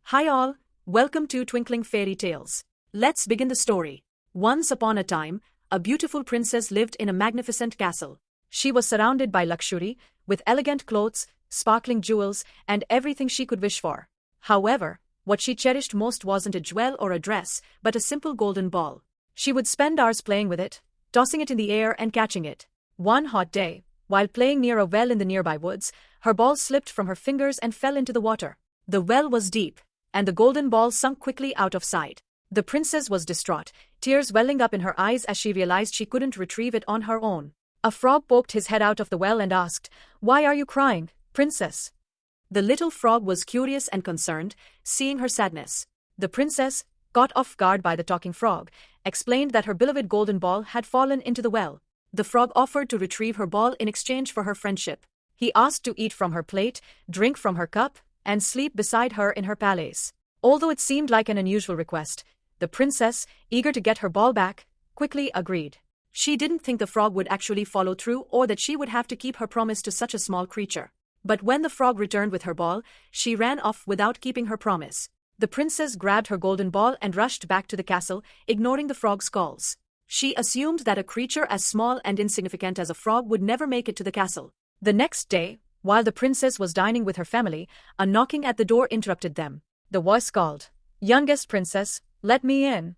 Hi all, welcome to Twinkling Fairy Tales. Let's begin the story. Once upon a time, a beautiful princess lived in a magnificent castle. She was surrounded by luxury, with elegant clothes, sparkling jewels, and everything she could wish for. However, what she cherished most wasn't a jewel or a dress, but a simple golden ball. She would spend hours playing with it, tossing it in the air and catching it. One hot day, while playing near a well in the nearby woods, her ball slipped from her fingers and fell into the water. The well was deep, and the golden ball sunk quickly out of sight. The princess was distraught, tears welling up in her eyes as she realized she couldn't retrieve it on her own. A frog poked his head out of the well and asked, "Why are you crying, princess?" The little frog was curious and concerned, seeing her sadness. The princess, caught off guard by the talking frog, explained that her beloved golden ball had fallen into the well. The frog offered to retrieve her ball in exchange for her friendship. He asked to eat from her plate, drink from her cup, and sleep beside her in her palace. Although it seemed like an unusual request, the princess, eager to get her ball back, quickly agreed. She didn't think the frog would actually follow through or that she would have to keep her promise to such a small creature. But when the frog returned with her ball, she ran off without keeping her promise. The princess grabbed her golden ball and rushed back to the castle, ignoring the frog's calls. She assumed that a creature as small and insignificant as a frog would never make it to the castle. The next day, while the princess was dining with her family, a knocking at the door interrupted them. The voice called, "Youngest princess, let me in."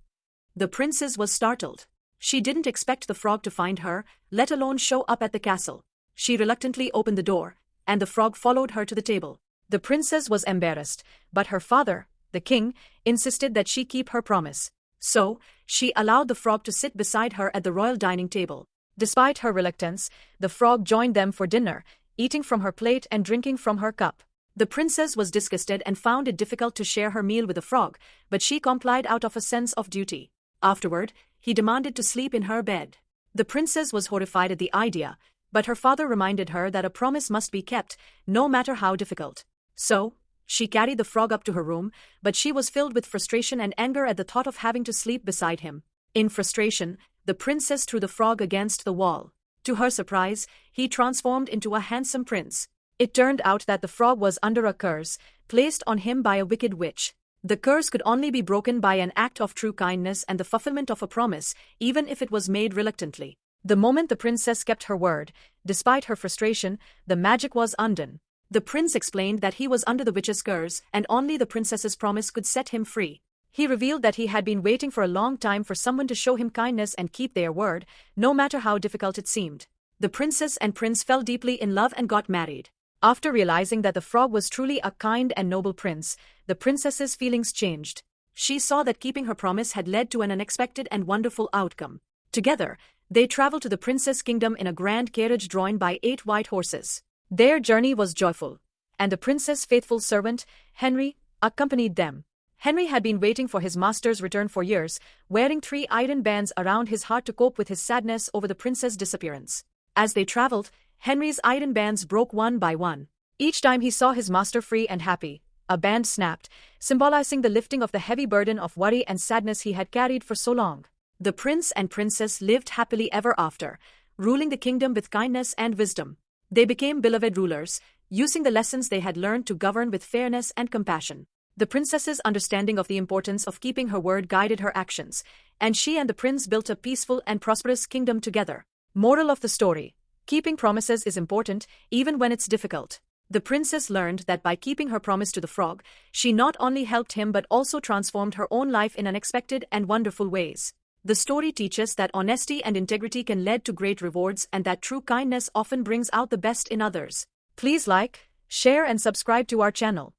The princess was startled. She didn't expect the frog to find her, let alone show up at the castle. She reluctantly opened the door, and the frog followed her to the table. The princess was embarrassed, but her father, the king, insisted that she keep her promise. So, she allowed the frog to sit beside her at the royal dining table. Despite her reluctance, the frog joined them for dinner, eating from her plate and drinking from her cup. The princess was disgusted and found it difficult to share her meal with the frog, but she complied out of a sense of duty. Afterward, he demanded to sleep in her bed. The princess was horrified at the idea, but her father reminded her that a promise must be kept, no matter how difficult. So, she carried the frog up to her room, but she was filled with frustration and anger at the thought of having to sleep beside him. In frustration, the princess threw the frog against the wall. To her surprise, he transformed into a handsome prince. It turned out that the frog was under a curse, placed on him by a wicked witch. The curse could only be broken by an act of true kindness and the fulfillment of a promise, even if it was made reluctantly. The moment the princess kept her word, despite her frustration, the magic was undone. The prince explained that he was under the witch's curse and only the princess's promise could set him free. He revealed that he had been waiting for a long time for someone to show him kindness and keep their word, no matter how difficult it seemed. The princess and prince fell deeply in love and got married. After realizing that the frog was truly a kind and noble prince, the princess's feelings changed. She saw that keeping her promise had led to an unexpected and wonderful outcome. Together, they traveled to the princess' kingdom in a grand carriage drawn by 8 white horses. Their journey was joyful, and the prince's faithful servant, Henry, accompanied them. Henry had been waiting for his master's return for years, wearing 3 iron bands around his heart to cope with his sadness over the prince's disappearance. As they traveled, Henry's iron bands broke one by one. Each time he saw his master free and happy, a band snapped, symbolizing the lifting of the heavy burden of worry and sadness he had carried for so long. The prince and princess lived happily ever after, ruling the kingdom with kindness and wisdom. They became beloved rulers, using the lessons they had learned to govern with fairness and compassion. The princess's understanding of the importance of keeping her word guided her actions, and she and the prince built a peaceful and prosperous kingdom together. Moral of the story: keeping promises is important, even when it's difficult. The princess learned that by keeping her promise to the frog, she not only helped him but also transformed her own life in unexpected and wonderful ways. The story teaches that honesty and integrity can lead to great rewards and that true kindness often brings out the best in others. Please like, share and subscribe to our channel.